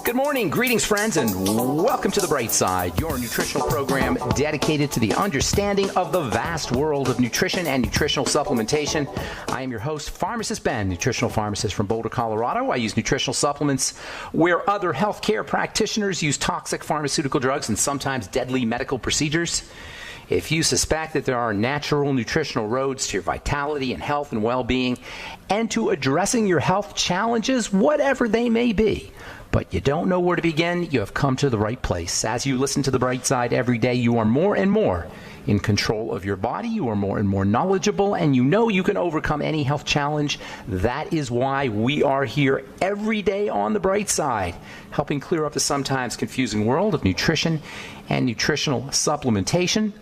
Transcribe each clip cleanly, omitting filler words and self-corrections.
Good morning, greetings friends, and welcome to The Bright Side, your nutritional program dedicated to the understanding of the vast world of nutrition and nutritional supplementation. I am your host, Pharmacist Ben, nutritional pharmacist from Boulder, Colorado. I use nutritional supplements where other healthcare practitioners use toxic pharmaceutical drugs and sometimes deadly medical procedures. If you suspect that there are natural nutritional roads to your vitality and health and well-being and to addressing your health challenges, whatever they may be, but you don't know where to begin, you have come to the right place. As you listen to The Bright Side every day, you are more and more in control of your body, you are more and more knowledgeable, and you know you can overcome any health challenge. That is why we are here every day on The Bright Side, helping clear up the sometimes confusing world of nutrition and nutritional supplementation.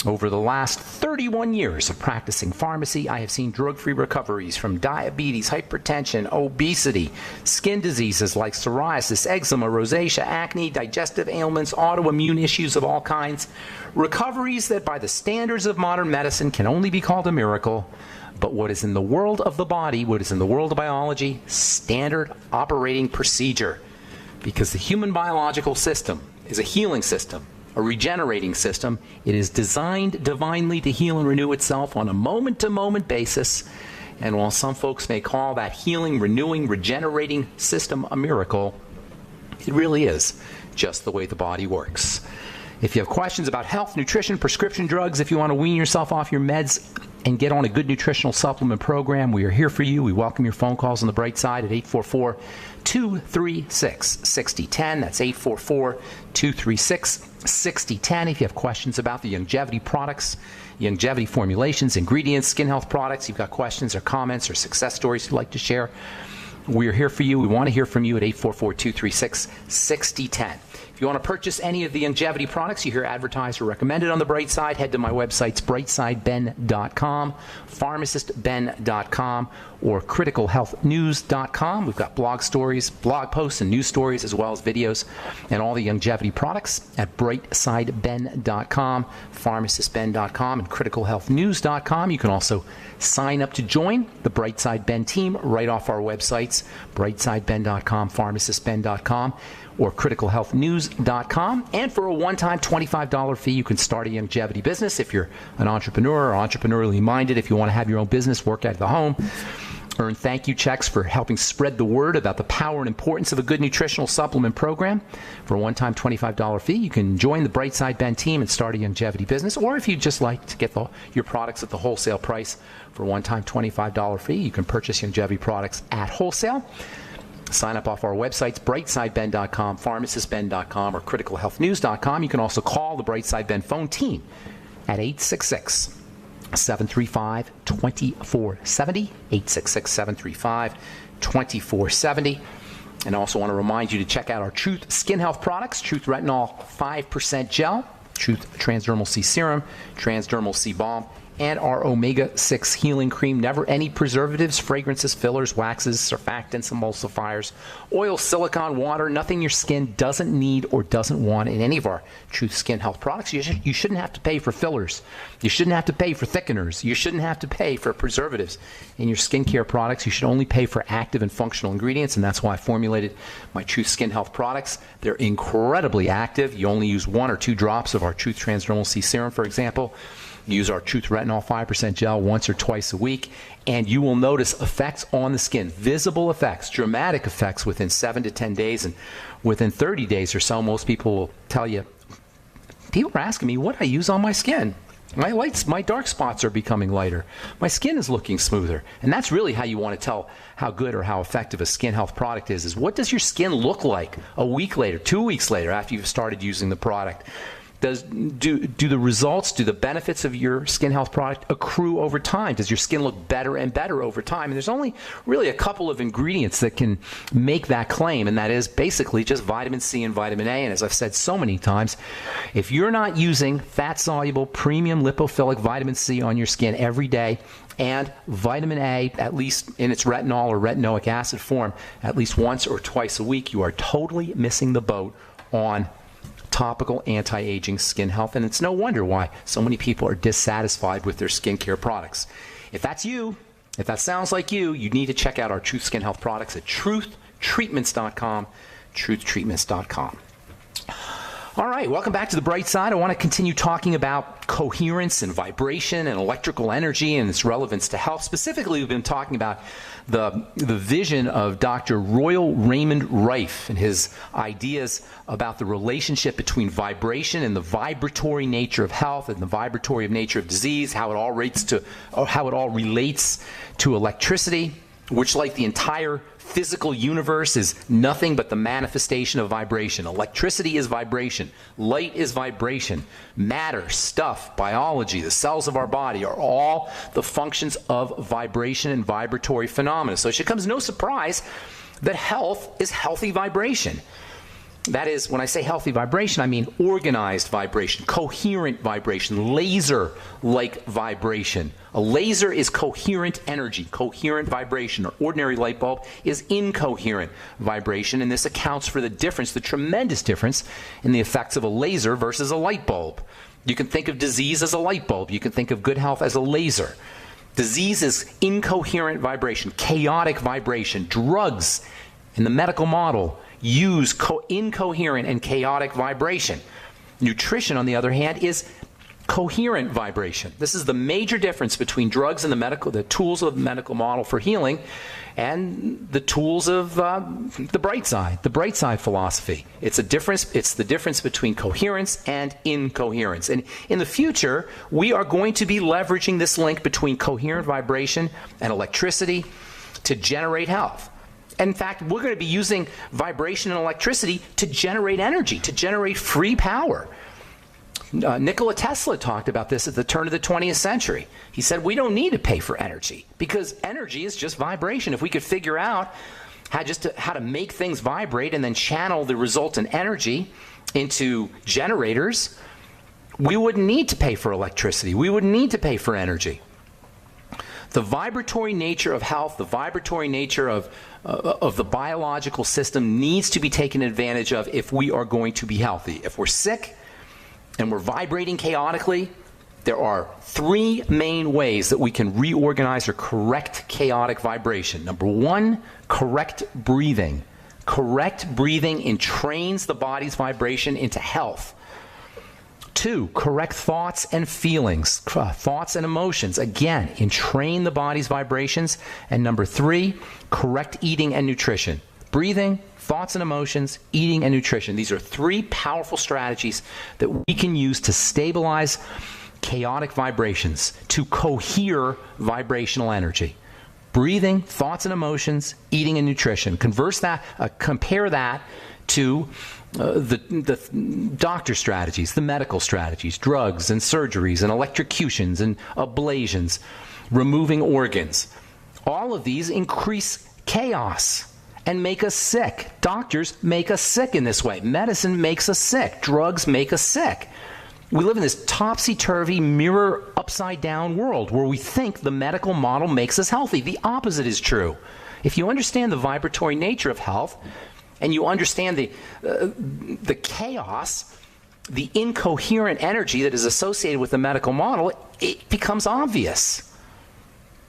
Over the last 31 years of practicing pharmacy, I have seen drug-free recoveries from diabetes, hypertension, obesity, skin diseases like psoriasis, eczema, rosacea, acne, digestive ailments, autoimmune issues of all kinds. Recoveries that by the standards of modern medicine can only be called a miracle. But what is in the world of the body, what is in the world of biology, standard operating procedure. Because the human biological system is a healing system, a regenerating system. It is designed divinely to heal and renew itself on a moment-to-moment basis. And while some folks may call that healing, renewing, regenerating system a miracle, it really is just the way the body works. If you have questions about health, nutrition, prescription drugs, if you want to wean yourself off your meds and get on a good nutritional supplement program, we are here for you. We welcome your phone calls on The Bright Side at 844-236-6010. That's 844-236-6010. If you have questions about the longevity products, longevity formulations, ingredients, skin health products, you've got questions or comments or success stories you'd like to share, we are here for you. We want to hear from you at 844-236-6010. If you want to purchase any of the longevity products you hear advertised or recommended on The Bright Side, head to my websites, brightsideben.com, pharmacistben.com, or criticalhealthnews.com. We've got blog stories, blog posts, and news stories, as well as videos and all the longevity products at brightsideben.com, pharmacistben.com, and criticalhealthnews.com. You can also sign up to join the Bright Side Ben team right off our websites, brightsideben.com, pharmacistben.com, or criticalhealthnews.com. And for a one-time $25 fee, you can start a longevity business if you're an entrepreneur or entrepreneurially minded, if you want to have your own business, work out of the home. Earn thank you checks for helping spread the word about the power and importance of a good nutritional supplement program. For a one-time $25 fee, you can join the Bright Side Ben team and start a longevity business. Or if you'd just like to get your products at the wholesale price, for a one-time $25 fee, you can purchase longevity products at wholesale. Sign up off our websites, brightsideben.com, pharmacistben.com, or criticalhealthnews.com. You can also call the Bright Side Ben phone team at 866-735-2470, 866-735-2470. And also want to remind you to check out our Truth Skin Health products, Truth Retinol 5% Gel, Truth Transdermal C Serum, Transdermal C Balm, and our Omega-6 Healing Cream. Never any preservatives, fragrances, fillers, waxes, surfactants, emulsifiers, oil, silicone, water, nothing your skin doesn't need or doesn't want in any of our Truth Skin Health products. You shouldn't have to pay for fillers. You shouldn't have to pay for thickeners. You shouldn't have to pay for preservatives in your skincare products. You should only pay for active and functional ingredients, and that's why I formulated my Truth Skin Health products. They're incredibly active. You only use 1 or 2 drops of our Truth Transdermal C Serum, for example. Use our Truth Retinol 5% Gel once or twice a week, and you will notice effects on the skin, visible effects, dramatic effects within 7 to 10 days. And within 30 days or so, most people will tell you, people are asking me what I use on my skin. My dark spots are becoming lighter. My skin is looking smoother. And that's really how you want to tell how good or how effective a skin health product is what does your skin look like a week later, 2 weeks later after you've started using the product? Do the results, do the benefits of your skin health product accrue over time? Does your skin look better and better over time? And there's only really a couple of ingredients that can make that claim, and that is basically just vitamin C and vitamin A. And as I've said so many times, if you're not using fat-soluble premium lipophilic vitamin C on your skin every day, and vitamin A, at least in its retinol or retinoic acid form, at least once or twice a week, you are totally missing the boat on topical anti-aging skin health, and it's no wonder why so many people are dissatisfied with their skincare products. If that's you, if that sounds like you, you need to check out our Truth Skin Health products at truthtreatments.com, truthtreatments.com. All right, welcome back to the bright side. I want to continue talking about coherence and vibration and electrical energy and its relevance to health. Specifically, we've been talking about the vision of Dr. Royal Raymond Rife and his ideas about the relationship between vibration and the vibratory nature of health and the vibratory nature of disease, how it all relates to electricity, which, like the entire physical universe, is nothing but the manifestation of vibration. Electricity is vibration. Light is vibration. Matter, stuff, biology, the cells of our body are all the functions of vibration and vibratory phenomena. So it should come as no surprise that health is healthy vibration. That is, when I say healthy vibration, I mean organized vibration, coherent vibration, laser-like vibration. A laser is coherent energy, coherent vibration. An ordinary light bulb is incoherent vibration, and this accounts for the difference, the tremendous difference in the effects of a laser versus a light bulb. You can think of disease as a light bulb. You can think of good health as a laser. Disease is incoherent vibration, chaotic vibration. Drugs in the medical model use incoherent and chaotic vibration. Nutrition, on the other hand, is coherent vibration. This is the major difference between drugs and the tools of the medical model for healing, and the tools of the bright side philosophy. It's the difference between coherence and incoherence. And in the future, we are going to be leveraging this link between coherent vibration and electricity to generate health. In fact, we're going to be using vibration and electricity to generate energy, to generate free power. Nikola Tesla talked about this at the turn of the 20th century. He said, we don't need to pay for energy because energy is just vibration. If we could figure out how to make things vibrate and then channel the resultant energy into generators, we wouldn't need to pay for electricity. We wouldn't need to pay for energy. The vibratory nature of health, the vibratory nature of the biological system needs to be taken advantage of if we are going to be healthy. If we're sick and we're vibrating chaotically, there are three main ways that we can reorganize or correct chaotic vibration. Number one, correct breathing. Correct breathing entrains the body's vibration into health. Two, correct thoughts and feelings, thoughts and emotions. Again, entrain the body's vibrations. And number three, correct eating and nutrition. Breathing, thoughts and emotions, eating and nutrition. These are three powerful strategies that we can use to stabilize chaotic vibrations, to cohere vibrational energy. Breathing, thoughts and emotions, eating and nutrition. Compare that to the doctor strategies, the medical strategies, drugs and surgeries and electrocutions and ablations, removing organs. All of these increase chaos and make us sick. Doctors make us sick in this way. Medicine makes us sick. Drugs make us sick. We live in this topsy-turvy, mirror upside-down world where we think the medical model makes us healthy. The opposite is true. If you understand the vibratory nature of health, and you understand the chaos, the incoherent energy that is associated with the medical model, it becomes obvious.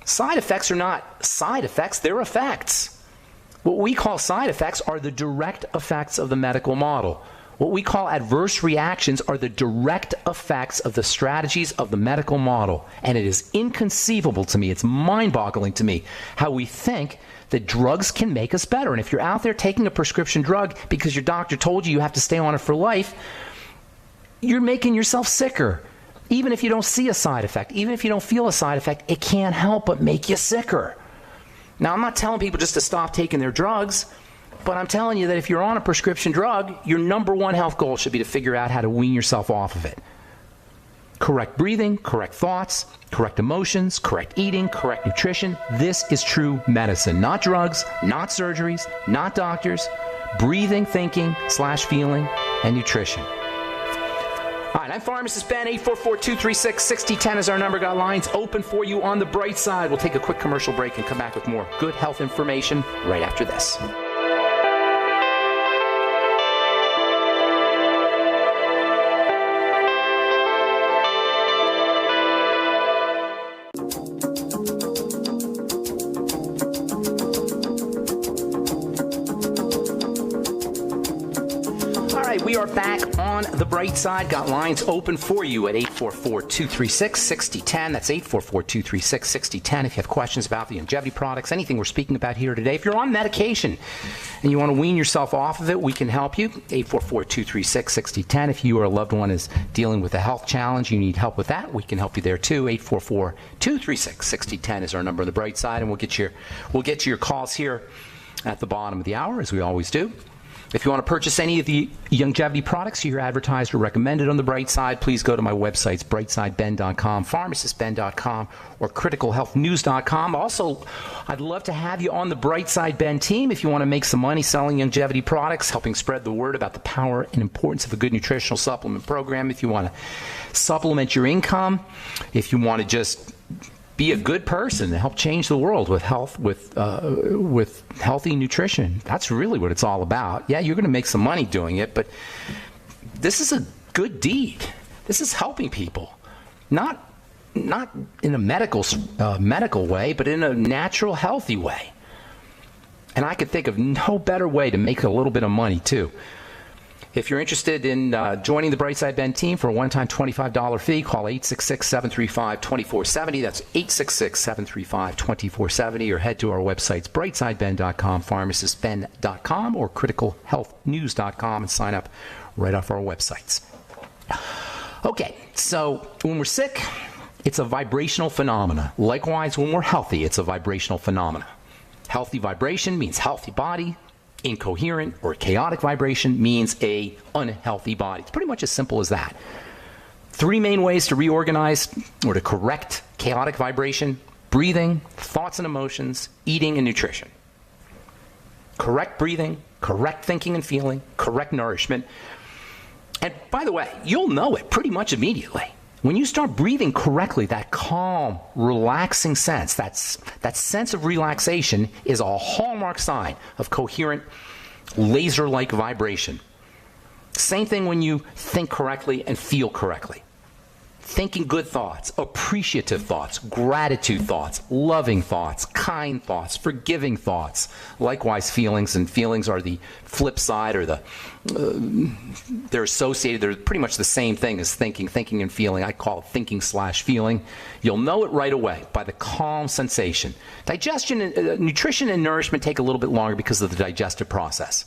Side effects are not side effects, they're effects. What we call side effects are the direct effects of the medical model. What we call adverse reactions are the direct effects of the strategies of the medical model. And it is inconceivable to me, it's mind-boggling to me, how we think that drugs can make us better. And if you're out there taking a prescription drug because your doctor told you have to stay on it for life, you're making yourself sicker. Even if you don't see a side effect, even if you don't feel a side effect, it can't help but make you sicker. Now, I'm not telling people just to stop taking their drugs, but I'm telling you that if you're on a prescription drug, your number one health goal should be to figure out how to wean yourself off of it. Correct breathing, correct thoughts, correct emotions, correct eating, correct nutrition. This is true medicine. Not drugs, not surgeries, not doctors. Breathing, thinking, /feeling, and nutrition. All right, I'm Pharmacist Ben. 844-236-6010 is our number. Got lines open for you on the bright side. We'll take a quick commercial break and come back with more good health information right after this. right, we are back on the bright side. Got lines open for you at 844-236-6010. That's 844-236-6010. If you have questions about the longevity products, anything we're speaking about here today. If you're on medication and you want to wean yourself off of it, we can help you. 844-236-6010. If you or a loved one is dealing with a health challenge, you need help with that, we can help you there too. 844-236-6010 is our number on the bright side, and we'll get to your calls here at the bottom of the hour, as we always do. If you want to purchase any of the longevity products you're advertised or recommended on the Bright Side, please go to my websites, brightsideben.com, pharmacistben.com, or criticalhealthnews.com. Also, I'd love to have you on the Bright Side Ben team if you want to make some money selling longevity products, helping spread the word about the power and importance of a good nutritional supplement program. If you want to supplement your income, if you want to just be a good person and help change the world with health, with healthy nutrition. That's really what it's all about. Yeah, you're going to make some money doing it, but this is a good deed. This is helping people, not in a medical way, but in a natural, healthy way. And I could think of no better way to make a little bit of money too. If you're interested in joining the Brightside Ben team for a one-time $25 fee, call 866-735-2470. That's 866-735-2470, or head to our websites, brightsideben.com, pharmacistben.com, or criticalhealthnews.com, and sign up right off our websites. Okay, so when we're sick, it's a vibrational phenomena. Likewise, when we're healthy, it's a vibrational phenomena. Healthy vibration means healthy body. Incoherent or chaotic vibration means a unhealthy body. It's pretty much as simple as that. Three main ways to reorganize or to correct chaotic vibration: breathing, thoughts and emotions, eating, and nutrition. Correct breathing, correct thinking and feeling, correct nourishment. And by the way, you'll know it pretty much immediately. When you start breathing correctly, that calm, relaxing sense, that sense of relaxation is a hallmark sign of coherent, laser-like vibration. Same thing when you think correctly and feel correctly. Thinking good thoughts, appreciative thoughts, gratitude thoughts, loving thoughts, kind thoughts, forgiving thoughts. Likewise, feelings, and feelings are the flip side, or they're associated. They're pretty much the same thing as thinking and feeling. I call it thinking/feeling. You'll know it right away by the calm sensation. Digestion, nutrition, and nourishment take a little bit longer because of the digestive process.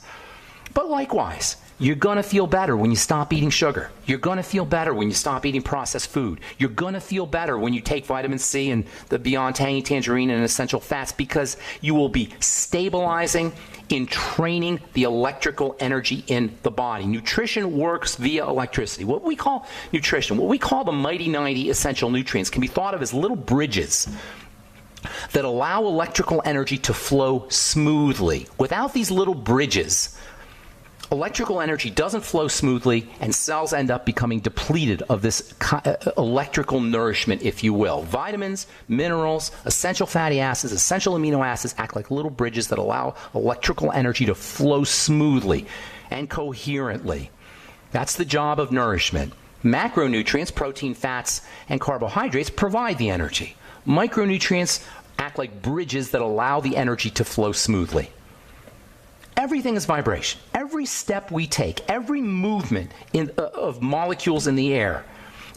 But likewise, you're going to feel better when you stop eating sugar. You're going to feel better when you stop eating processed food. You're going to feel better when you take vitamin C and the Beyond Tangy Tangerine and essential fats, because you will be stabilizing, entraining the electrical energy in the body. Nutrition works via electricity. What we call nutrition, what we call the mighty 90 essential nutrients, can be thought of as little bridges that allow electrical energy to flow smoothly. Without these little bridges, electrical energy doesn't flow smoothly, and cells end up becoming depleted of this electrical nourishment, if you will. Vitamins, minerals, essential fatty acids, essential amino acids act like little bridges that allow electrical energy to flow smoothly and coherently. That's the job of nourishment. Macronutrients, protein, fats, and carbohydrates, provide the energy. Micronutrients act like bridges that allow the energy to flow smoothly. Everything is vibration. Every step we take, every movement of molecules in the air,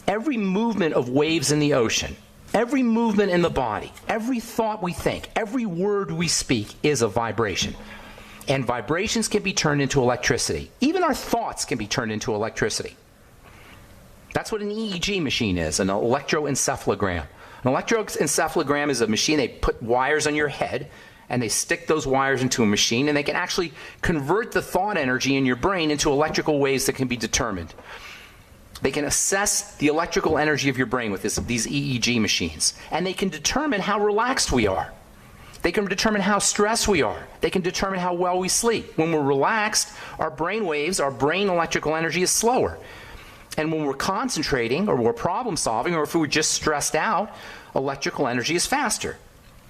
every movement of waves in the ocean, every movement in the body, every thought we think, every word we speak is a vibration. And vibrations can be turned into electricity. Even our thoughts can be turned into electricity. That's what an EEG machine is, an electroencephalogram. An electroencephalogram is a machine. They put wires on your head, and they stick those wires into a machine, and they can actually convert the thought energy in your brain into electrical waves that can be determined. They can assess the electrical energy of your brain with these EEG machines, and they can determine how relaxed we are. They can determine how stressed we are. They can determine how well we sleep. When we're relaxed, our brain waves, our brain electrical energy is slower. And when we're concentrating, or we're problem solving, or if we're just stressed out, electrical energy is faster.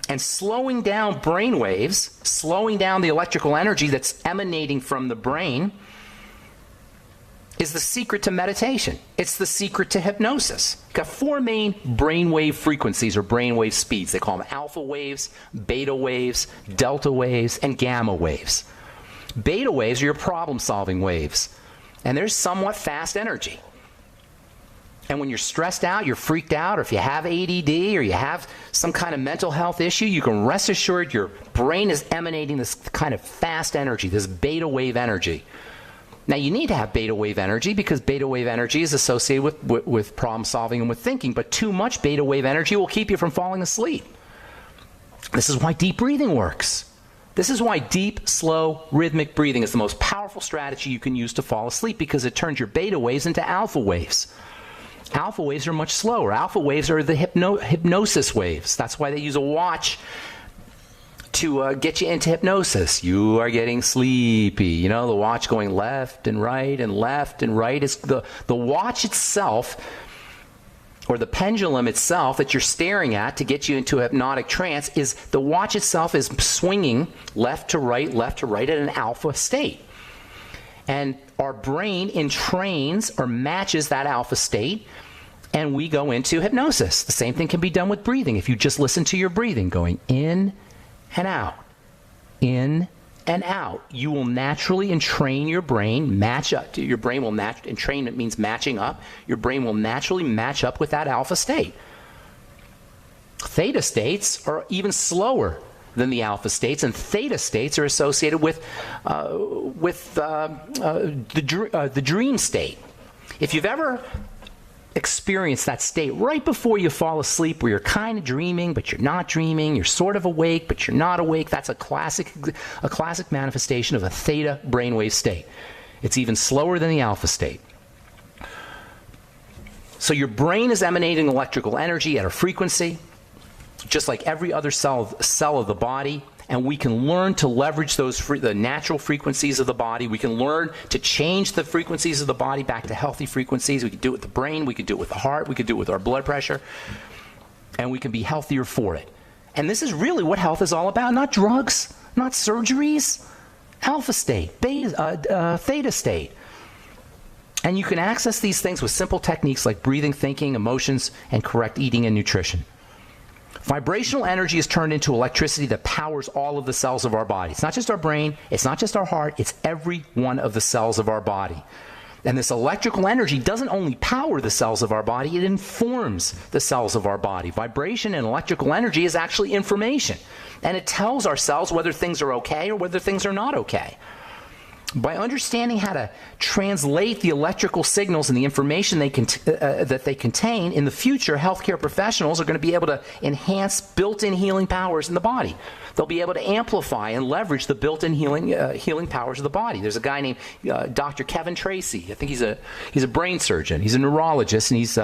And slowing down brain waves, slowing down the electrical energy that's emanating from the brain, is the secret to meditation. It's the secret to hypnosis. You've got four main brainwave frequencies, or brainwave speeds. They call them alpha waves, beta waves, delta waves, and gamma waves. Beta waves are your problem-solving waves. and there's somewhat fast energy. And when you're stressed out, you're freaked out, or if you have ADD or you have some kind of mental health issue, you can rest assured your brain is emanating this kind of fast energy, this beta wave energy. Now, you need to have beta wave energy because beta wave energy is associated with problem solving and with thinking, but too much beta wave energy will keep you from falling asleep. This is why deep breathing works. This is why deep, slow, rhythmic breathing is the most powerful strategy you can use to fall asleep, because it turns your beta waves into alpha waves. Alpha waves are much slower. Alpha waves are the hypnosis waves. That's why they use a watch to get you into hypnosis. You are getting sleepy. You know, the watch going left and right and left and right. Is the watch itself, or the pendulum itself that you're staring at to get you into a hypnotic trance, is the watch itself is swinging left to right at an alpha state. And our brain entrains or matches that alpha state, and we go into hypnosis. The same thing can be done with breathing. If you just listen to your breathing, going in and out, in and out, you will naturally entrain your brain, match up. Your brain will match, entrainment means matching up. Your brain will naturally match up with that alpha state. Theta states are even slower than the alpha states, and theta states are associated with the dream state. If you've ever experienced that state right before you fall asleep, where you're kind of dreaming but you're not dreaming, you're sort of awake but you're not awake, that's a classic manifestation of a theta brainwave state. It's even slower than the alpha state. So your brain is emanating electrical energy at a frequency just like every other cell of the body, and we can learn to leverage the natural frequencies of the body. We can learn to change the frequencies of the body back to healthy frequencies. We can do it with the brain, we can do it with the heart, we can do it with our blood pressure, and we can be healthier for it. And this is really what health is all about, not drugs, not surgeries. Alpha state, theta state. And you can access these things with simple techniques like breathing, thinking, emotions, and correct eating and nutrition. Vibrational energy is turned into electricity that powers all of the cells of our body. It's not just our brain, it's not just our heart, it's every one of the cells of our body. And this electrical energy doesn't only power the cells of our body, it informs the cells of our body. Vibration and electrical energy is actually information. And it tells our cells whether things are okay or whether things are not okay. By understanding how to translate the electrical signals and the information that they contain, in the future, healthcare professionals are going to be able to enhance built-in healing powers in the body. They'll be able to amplify and leverage the built-in healing powers of the body. There's a guy named Dr. Kevin Tracy. I think he's a brain surgeon. He's a neurologist, and he's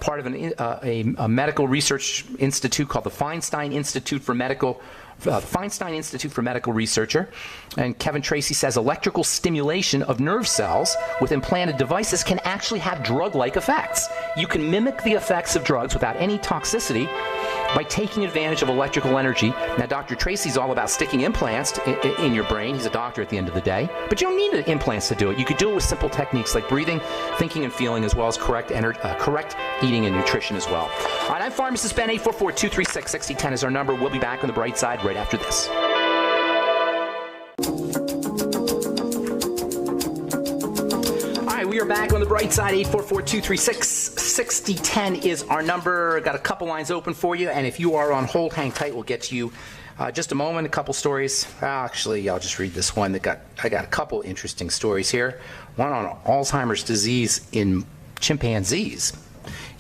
part of a medical research institute called the Feinstein Institute for Medical Researcher. And Kevin Tracy says electrical stimulation of nerve cells with implanted devices can actually have drug-like effects. You can mimic the effects of drugs without any toxicity by taking advantage of electrical energy. Now, Dr. Tracy's all about sticking implants in your brain. He's a doctor at the end of the day. But you don't need implants to do it. You could do it with simple techniques like breathing, thinking, and feeling, as well as correct eating and nutrition as well. All right, I'm Pharmacist Ben. 844-236-6010 is our number. We'll be back on the bright side right after this. We are back on the bright side. 844-236-6010 is our number. Got a couple lines open for you, and if you are on hold, hang tight. We'll get to you just a moment. A couple stories. Actually, I'll just read this one. I got a couple interesting stories here. One on Alzheimer's disease in chimpanzees.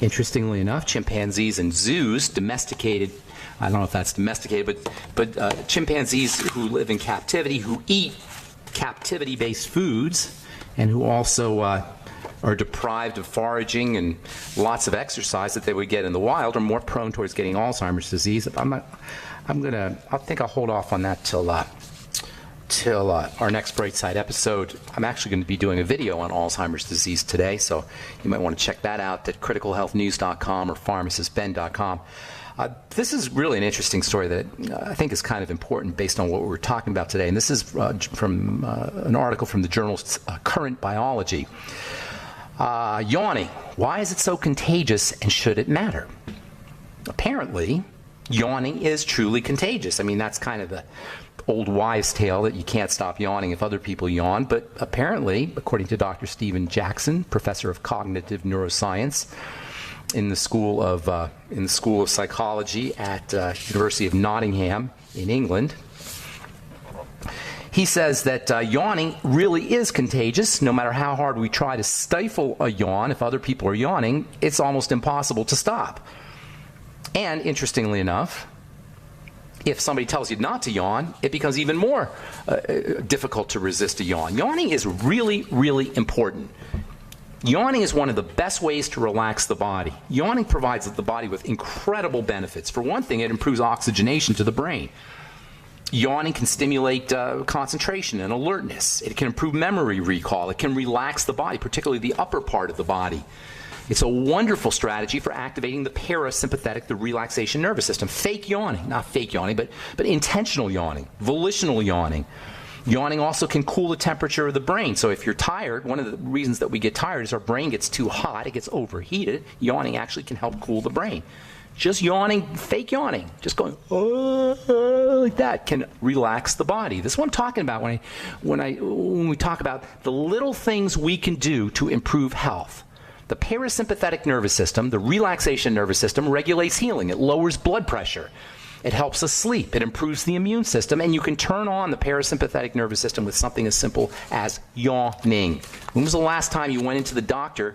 Interestingly enough, chimpanzees in zoos, domesticated. I don't know if that's domesticated, but chimpanzees who live in captivity, who eat captivity-based foods, and who also are deprived of foraging and lots of exercise that they would get in the wild, are more prone towards getting Alzheimer's disease. I think I'll hold off on that till our next Bright Side episode. I'm actually going to be doing a video on Alzheimer's disease today, so you might want to check that out at criticalhealthnews.com or pharmacistben.com. This is really an interesting story that I think is kind of important based on what we were talking about today. And this is from an article from the journal Current Biology. Yawning. Why is it so contagious, and should it matter? Apparently, Yawning is truly contagious. I mean, that's kind of the old wives' tale that you can't stop yawning if other people yawn. But apparently, according to Dr. Stephen Jackson, professor of cognitive neuroscience in the School of Psychology at University of Nottingham in England, he says that yawning really is contagious. No matter how hard we try to stifle a yawn, if other people are yawning, it's almost impossible to stop. And interestingly enough, if somebody tells you not to yawn, it becomes even more difficult to resist a yawn. Yawning is really, really important. Yawning is one of the best ways to relax the body. Yawning provides the body with incredible benefits. For one thing, it improves oxygenation to the brain. Yawning can stimulate concentration and alertness. It can improve memory recall. It can relax the body, particularly the upper part of the body. It's a wonderful strategy for activating the parasympathetic, the relaxation nervous system. Fake yawning, not fake yawning, but intentional yawning, volitional yawning. Yawning also can cool the temperature of the brain. So if you're tired, one of the reasons that we get tired is our brain gets too hot, it gets overheated. Yawning actually can help cool the brain. Just yawning, fake yawning, just going like that can relax the body. This is what I'm talking about when we talk about the little things we can do to improve health. The parasympathetic nervous system, the relaxation nervous system, regulates healing. It lowers blood pressure. It helps us sleep. It improves the immune system. And you can turn on the parasympathetic nervous system with something as simple as yawning. When was the last time you went into the doctor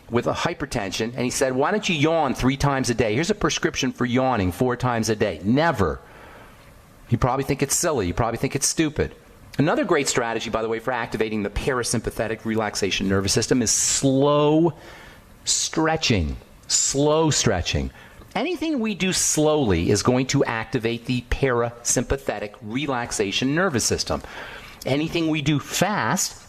with a hypertension and he said, why don't you yawn 3 times a day? Here's a prescription for yawning 4 times a day. Never. You probably think it's silly. You probably think it's stupid. Another great strategy, by the way, for activating the parasympathetic relaxation nervous system is slow stretching. Slow stretching. Anything we do slowly is going to activate the parasympathetic relaxation nervous system. Anything we do fast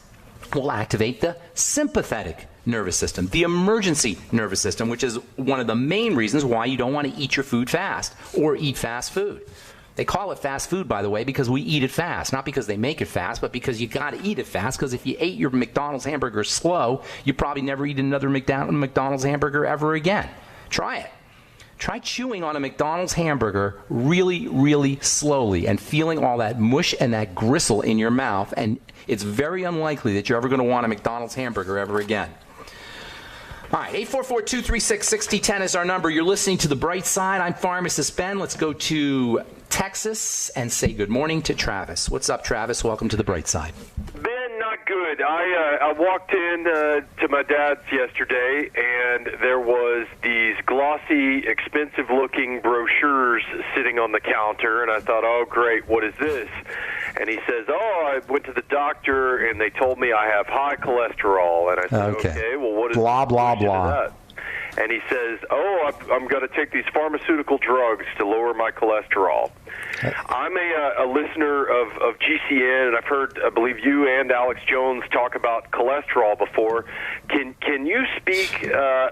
will activate the sympathetic nervous system, the emergency nervous system, which is one of the main reasons why you don't want to eat your food fast or eat fast food. They call it fast food, by the way, because we eat it fast. Not because they make it fast, but because you got to eat it fast. Because if you ate your McDonald's hamburger slow, you probably never eat another McDonald's hamburger ever again. Try it. Try chewing on a McDonald's hamburger really, really slowly and feeling all that mush and that gristle in your mouth, and it's very unlikely that you're ever going to want a McDonald's hamburger ever again. All right, 844-236-6010 is our number. You're listening to The Bright Side. I'm Pharmacist Ben. Let's go to Texas and say good morning to Travis. What's up, Travis? Welcome to The Bright Side. Ben, not good. I walked in to my dad's yesterday, and there was these glossy, expensive-looking brochures sitting on the counter, and I thought, oh, great, what is this? And he says, I went to the doctor, and they told me I have high cholesterol. And I said, okay well, what is blah, blah, blah. that? And he says, I'm going to take these pharmaceutical drugs to lower my cholesterol. I'm a listener of GCN, and I've heard, I believe you and Alex Jones talk about cholesterol before. Can you speak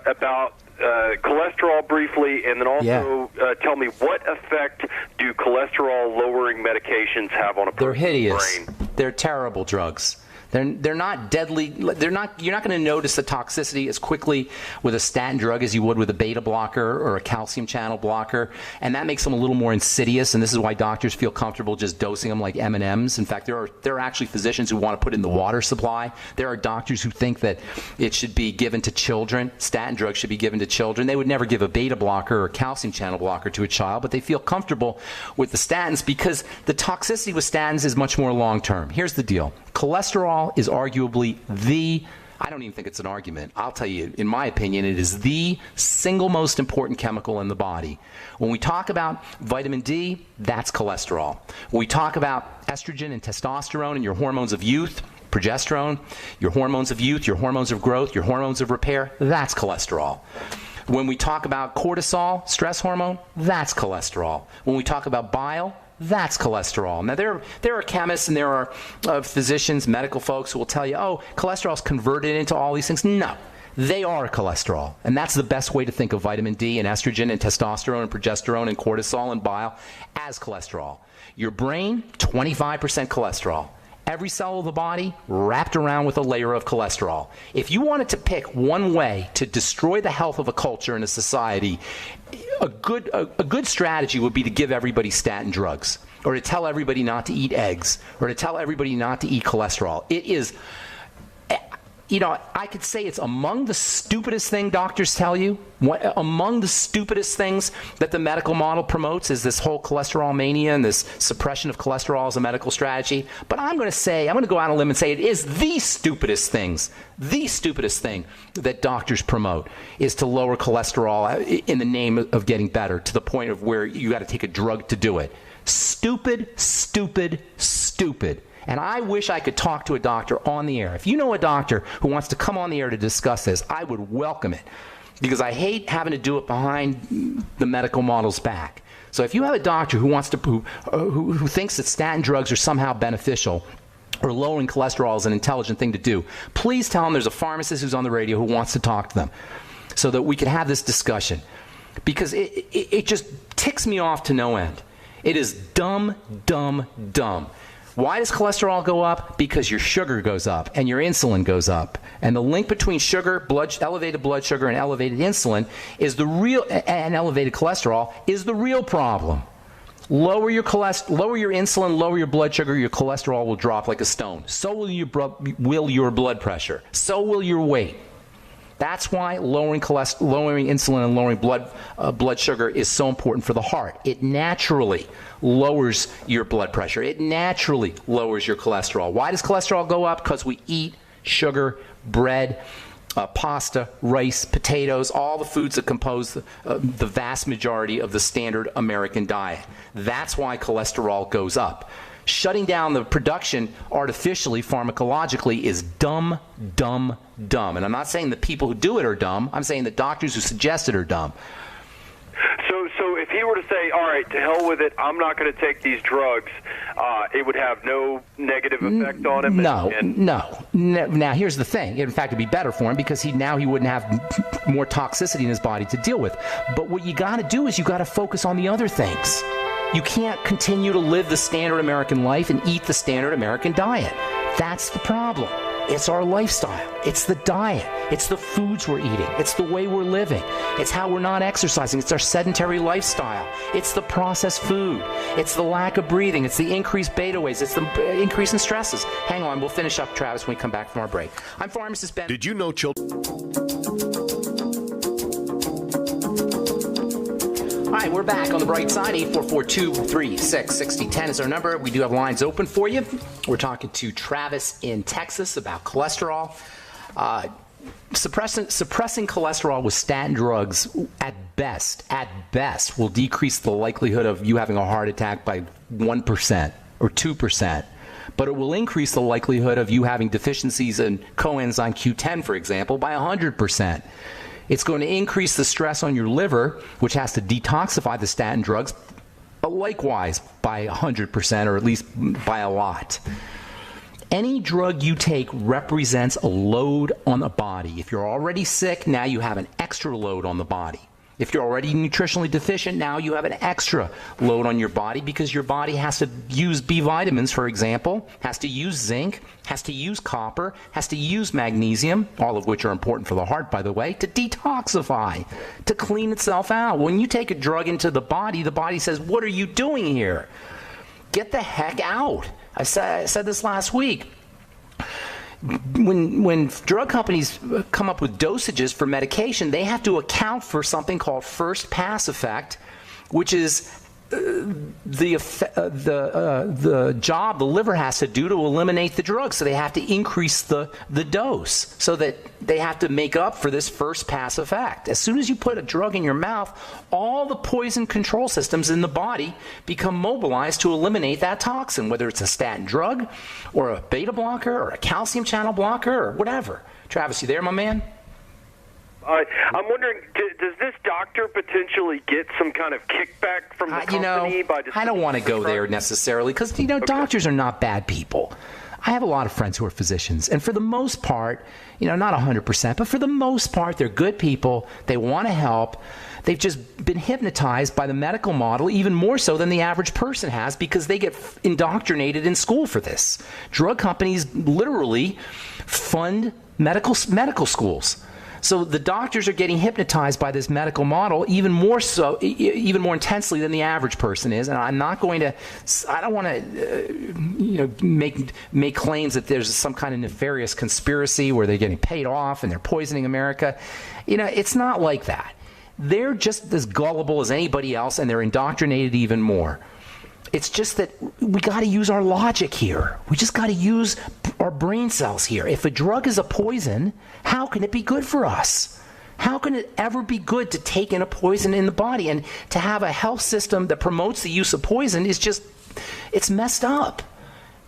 about cholesterol briefly, and then also tell me what effect do cholesterol-lowering medications have on a person's brain? They're hideous. They're terrible drugs. They're not deadly. You're not going to notice the toxicity as quickly with a statin drug as you would with a beta blocker or a calcium channel blocker, and that makes them a little more insidious. And this is why doctors feel comfortable just dosing them like M&Ms. In fact, there are actually physicians who want to put it in the water supply. There are doctors who think that it should be given to children. Statin drugs should be given to children. They would never give a beta blocker or a calcium channel blocker to a child, but they feel comfortable with the statins because the toxicity with statins is much more long-term. Here's the deal. Cholesterol is arguably I don't even think it's an argument. I'll tell you, in my opinion, it is the single most important chemical in the body. When we talk about vitamin D, that's cholesterol. When we talk about estrogen and testosterone and your hormones of youth, progesterone, your hormones of youth, your hormones of growth, your hormones of repair, that's cholesterol. When we talk about cortisol, stress hormone, that's cholesterol. When we talk about bile, that's cholesterol. Now, there are chemists and there are physicians, medical folks who will tell you, cholesterol is converted into all these things. No, they are cholesterol. And that's the best way to think of vitamin D and estrogen and testosterone and progesterone and cortisol and bile as cholesterol. Your brain, 25% cholesterol. every cell of the body wrapped around with a layer of cholesterol. If you wanted to pick one way to destroy the health of a culture and a society, a good strategy would be to give everybody statin drugs, or to tell everybody not to eat eggs, or to tell everybody not to eat cholesterol. It is, I could say it's among the stupidest thing doctors tell you. Among the stupidest things that the medical model promotes is this whole cholesterol mania and this suppression of cholesterol as a medical strategy. But I'm going to go out on a limb and say it is the stupidest thing that doctors promote is to lower cholesterol in the name of getting better, to the point of where you got to take a drug to do it. Stupid, stupid, stupid. And I wish I could talk to a doctor on the air. If you know a doctor who wants to come on the air to discuss this, I would welcome it, because I hate having to do it behind the medical model's back. So if you have a doctor who wants to who thinks that statin drugs are somehow beneficial, or lowering cholesterol is an intelligent thing to do, please tell them there's a pharmacist who's on the radio who wants to talk to them, so that we can have this discussion. Because it just ticks me off to no end. It is dumb, dumb, dumb. Why does cholesterol go up? Because your sugar goes up and your insulin goes up. And the link between elevated blood sugar and elevated insulin and elevated cholesterol is the real problem. Lower your insulin, lower your blood sugar, your cholesterol will drop like a stone. So will your blood pressure. So will your weight. That's why lowering insulin and lowering blood sugar is so important for the heart. It naturally lowers your blood pressure. It naturally lowers your cholesterol. Why does cholesterol go up? Because we eat sugar, bread, pasta, rice, potatoes, all the foods that compose the vast majority of the standard American diet. That's why cholesterol goes up. Shutting down the production artificially, pharmacologically, is dumb, dumb, dumb. And I'm not saying the people who do it are dumb. I'm saying the doctors who suggest it are dumb. So if he were to say, all right, to hell with it, I'm not going to take these drugs, it would have no negative effect on him? No. Now, here's the thing. In fact, it would be better for him, because he wouldn't have more toxicity in his body to deal with. But what you got to do is you got to focus on the other things. You can't continue to live the standard American life and eat the standard American diet. That's the problem. It's our lifestyle. It's the diet. It's the foods we're eating. It's the way we're living. It's how we're not exercising. It's our sedentary lifestyle. It's the processed food. It's the lack of breathing. It's the increased beta waves. It's the increase in stresses. Hang on. We'll finish up, Travis, when we come back from our break. I'm pharmacist Ben. Did you know children... All right, we're back on the bright side. 844-236-6010 is our number. We do have lines open for you. We're talking to Travis in Texas about cholesterol. Suppressing cholesterol with statin drugs at best, will decrease the likelihood of you having a heart attack by 1% or 2%. But it will increase the likelihood of you having deficiencies in coenzyme Q10, for example, by 100%. It's going to increase the stress on your liver, which has to detoxify the statin drugs, likewise by 100%, or at least by a lot. Any drug you take represents a load on the body. If you're already sick, now you have an extra load on the body. If you're already nutritionally deficient, now you have an extra load on your body, because your body has to use B vitamins, for example, has to use zinc, has to use copper, has to use magnesium, all of which are important for the heart, by the way, to detoxify, to clean itself out. When you take a drug into the body says, what are you doing here? Get the heck out. I said this last week. When drug companies come up with dosages for medication, they have to account for something called first pass effect, which is the job the liver has to do to eliminate the drug. So they have to increase the dose so that they have to make up for this first pass effect. As soon as you put a drug in your mouth, all the poison control systems in the body become mobilized to eliminate that toxin, whether it's a statin drug or a beta blocker or a calcium channel blocker or whatever. Travis, you there, my man? I'm wondering, does this doctor potentially get some kind of kickback from the company? I don't want to go there necessarily, because, doctors are not bad people. I have a lot of friends who are physicians, and for the most part, not 100%, but for the most part, they're good people. They want to help. They've just been hypnotized by the medical model even more so than the average person has because they get indoctrinated in school for this. Drug companies literally fund medical schools. So the doctors are getting hypnotized by this medical model even more intensely than the average person is. And I don't want to, make claims that there's some kind of nefarious conspiracy where they're getting paid off and they're poisoning America. It's not like that. They're just as gullible as anybody else, and they're indoctrinated even more. It's just that we got to use our logic here. We just got to use our brain cells here. If a drug is a poison, how can it be good for us? How can it ever be good to take in a poison in the body? And to have a health system that promotes the use of poison it's messed up.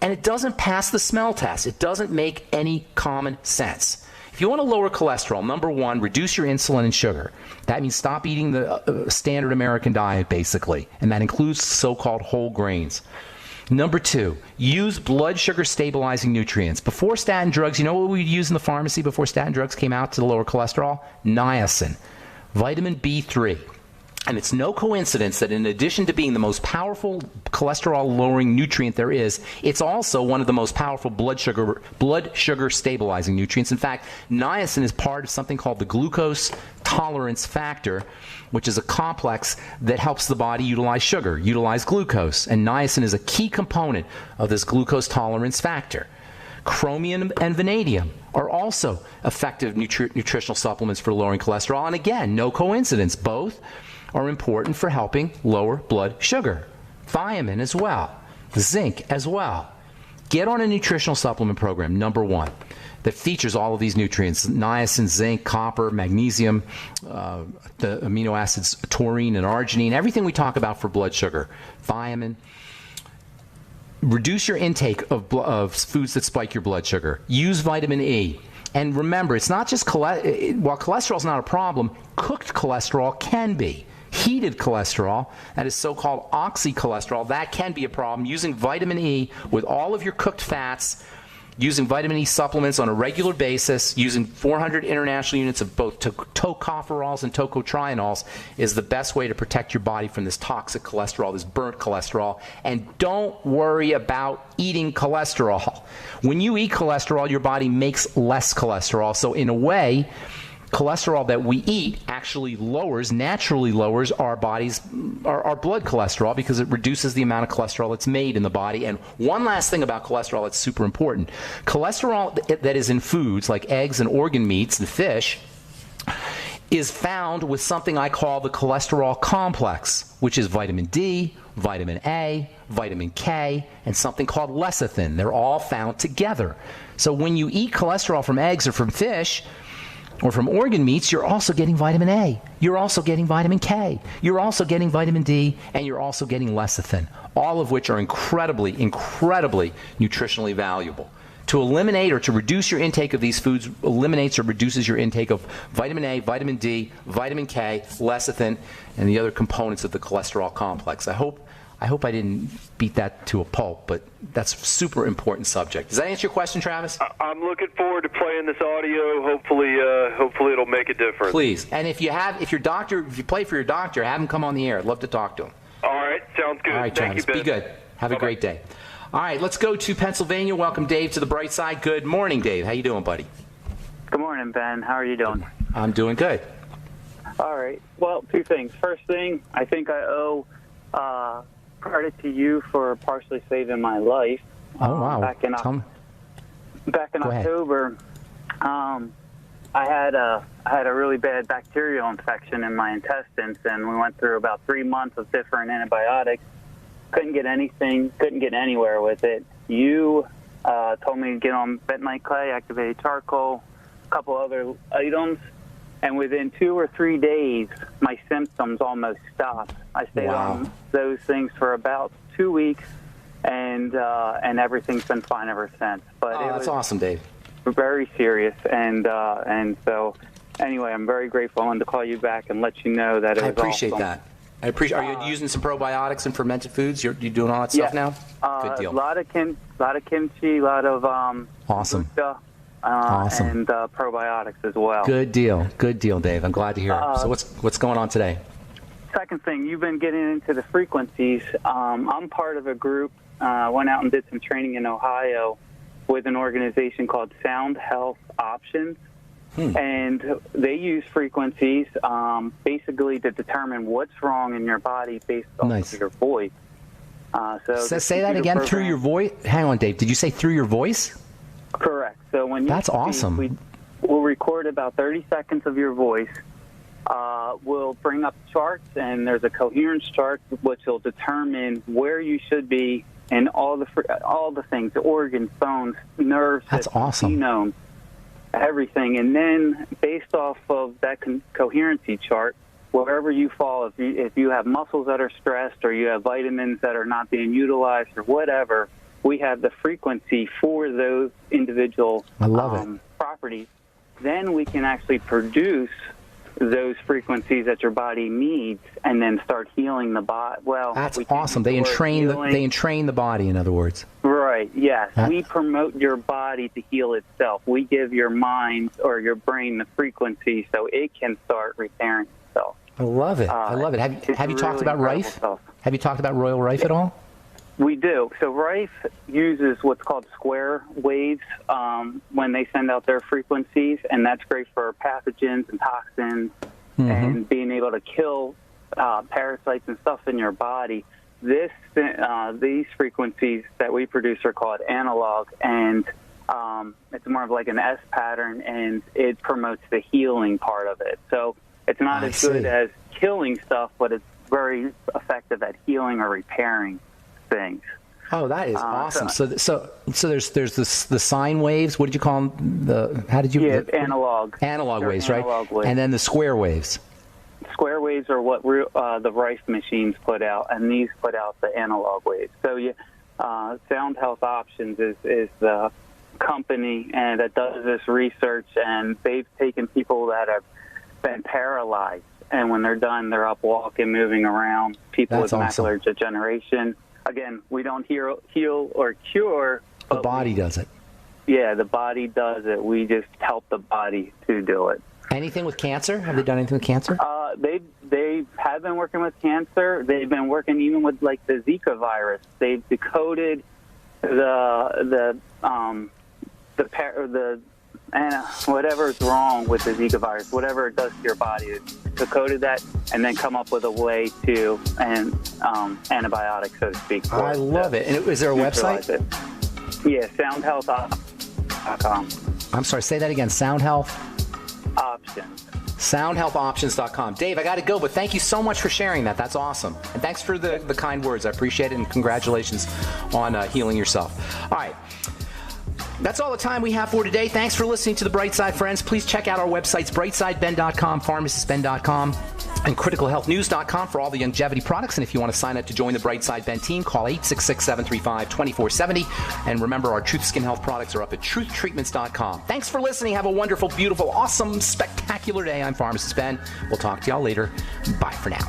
And it doesn't pass the smell test. It doesn't make any common sense. If you want to lower cholesterol, number one, reduce your insulin and sugar. That means stop eating the standard American diet, basically, and that includes so-called whole grains. Number two, use blood sugar stabilizing nutrients. Before statin drugs, you know what we'd use in the pharmacy before statin drugs came out to lower cholesterol? Niacin, vitamin B3. And it's no coincidence that in addition to being the most powerful cholesterol-lowering nutrient there is, it's also one of the most powerful blood sugar stabilizing nutrients. In fact, niacin is part of something called the glucose tolerance factor, which is a complex that helps the body utilize glucose. And niacin is a key component of this glucose tolerance factor. Chromium and vanadium are also effective nutritional supplements for lowering cholesterol. And again, no coincidence, both are important for helping lower blood sugar. Thiamine as well. Zinc as well. Get on a nutritional supplement program, number one, that features all of these nutrients: niacin, zinc, copper, magnesium, the amino acids taurine and arginine, everything we talk about for blood sugar. Thiamine. Reduce your intake of foods that spike your blood sugar. Use vitamin E. And remember, it's not just while cholesterol is not a problem, cooked cholesterol can be. Heated cholesterol, that is so-called oxycholesterol, that can be a problem. Using vitamin E with all of your cooked fats, using vitamin E supplements on a regular basis, using 400 international units of both tocopherols and tocotrienols is the best way to protect your body from this toxic cholesterol, this burnt cholesterol. And don't worry about eating cholesterol. When you eat cholesterol, your body makes less cholesterol. So in a way, cholesterol that we eat actually naturally lowers our blood cholesterol because it reduces the amount of cholesterol that's made in the body. And one last thing about cholesterol that's super important. Cholesterol that is in foods like eggs and organ meats and fish is found with something I call the cholesterol complex, which is vitamin D, vitamin A, vitamin K, and something called lecithin. They're all found together. So when you eat cholesterol from eggs or from fish, or from organ meats, you're also getting vitamin A. You're also getting vitamin K. You're also getting vitamin D, and you're also getting lecithin, all of which are incredibly, incredibly nutritionally valuable. To eliminate or to reduce your intake of these foods eliminates or reduces your intake of vitamin A, vitamin D, vitamin K, lecithin, and the other components of the cholesterol complex. I hope I didn't beat that to a pulp, but that's a super important subject. Does that answer your question, Travis? I'm looking forward to playing this audio. Hopefully it'll make a difference. Please. And if you play for your doctor, have him come on the air. I'd love to talk to him. All right. Sounds good. All right, Thank Travis. you, Ben. Be good. Have a great day. All right, let's go to Pennsylvania. Welcome, Dave, to the bright side. Good morning, Dave. How you doing, buddy? Good morning, Ben. How are you doing? I'm doing good. All right. Well, two things. First thing, I think I owe credit to you for partially saving my life. Oh, wow. Back in October, I had a really bad bacterial infection in my intestines, and we went through about 3 months of different antibiotics. Couldn't get anywhere with it. You told me to get on bentonite clay, activated charcoal, a couple other items, and within 2 or 3 days, my symptoms almost stopped. I stayed on those things for about 2 weeks, and everything's been fine ever since. But that's awesome, Dave. Very serious, and so anyway, I'm very grateful. I wanted to call you back and let you know that it was I appreciate awesome. that. I appreciate. Are you using some probiotics and fermented foods? You doing all that stuff now? Good deal. A lot of kimchi, a lot of awesome. kombucha, Awesome. and probiotics as well. Good deal, Dave. I'm glad to hear it. So what's going on today? Second thing, you've been getting into the frequencies. I'm part of a group. Went out and did some training in Ohio with an organization called Sound Health Options. And they use frequencies basically to determine what's wrong in your body based on your voice. So say that again, through your voice? Hang on, Dave. Did you say through your voice? Correct. So when you That's awesome. We'll record about 30 seconds of your voice. We'll bring up charts, and there's a coherence chart which will determine where you should be in all the things, the organs, bones, nerves, That's awesome. genome, everything. And then based off of that coherency chart, wherever you fall, if you have muscles that are stressed or you have vitamins that are not being utilized or whatever, we have the frequency for those individual properties. Then we can actually produce those frequencies that your body needs and then start healing the body. Well, that's awesome. They entrain the body, in other words. Right, yes. We promote your body to heal itself. We give your mind or your brain the frequency so it can start repairing itself. I love it. I love it. Have you talked about Rife? Have you talked about Royal Rife at all? We do. So Rife uses what's called square waves when they send out their frequencies, and that's great for pathogens and toxins and being able to kill parasites and stuff in your body. These frequencies that we produce are called analog, and it's more of like an S pattern, and it promotes the healing part of it. So it's not as good as killing stuff, but it's very effective at healing or repairing things. Oh, that is awesome. So there's the sine waves. What did you call them? Analog. Analog waves, right? Waves. And then the square waves. Square waves are what the Rife machines put out, and these put out the analog waves. So Sound Health Options is the company that does this research, and they've taken people that have been paralyzed, and when they're done, they're up walking, moving around. People with macular degeneration. Again, we don't heal or cure. The body does it. Yeah, the body does it. We just help the body to do it. Anything with cancer? Have they done anything with cancer? They have been working with cancer. They've been working even with like the Zika virus. They've decoded whatever's wrong with the Zika virus, whatever it does to your body, it's decoded that and then come up with a way to antibiotics, so to speak. I love it. And is there a website? Yeah, soundhealth.com. I'm sorry, say that again. Soundhealth Options. Soundhealthoptions.com. Dave, I got to go, but thank you so much for sharing that. That's awesome. And thanks for the kind words. I appreciate it, and congratulations on healing yourself. All right. That's all the time we have for today. Thanks for listening to The Bright Side, friends. Please check out our websites, brightsideben.com, pharmacistben.com, and criticalhealthnews.com for all the longevity products. And if you want to sign up to join the Bright Side Ben team, call 866-735-2470. And remember, our Truth Skin Health products are up at truthtreatments.com. Thanks for listening. Have a wonderful, beautiful, awesome, spectacular day. I'm Pharmacist Ben. We'll talk to y'all later. Bye for now.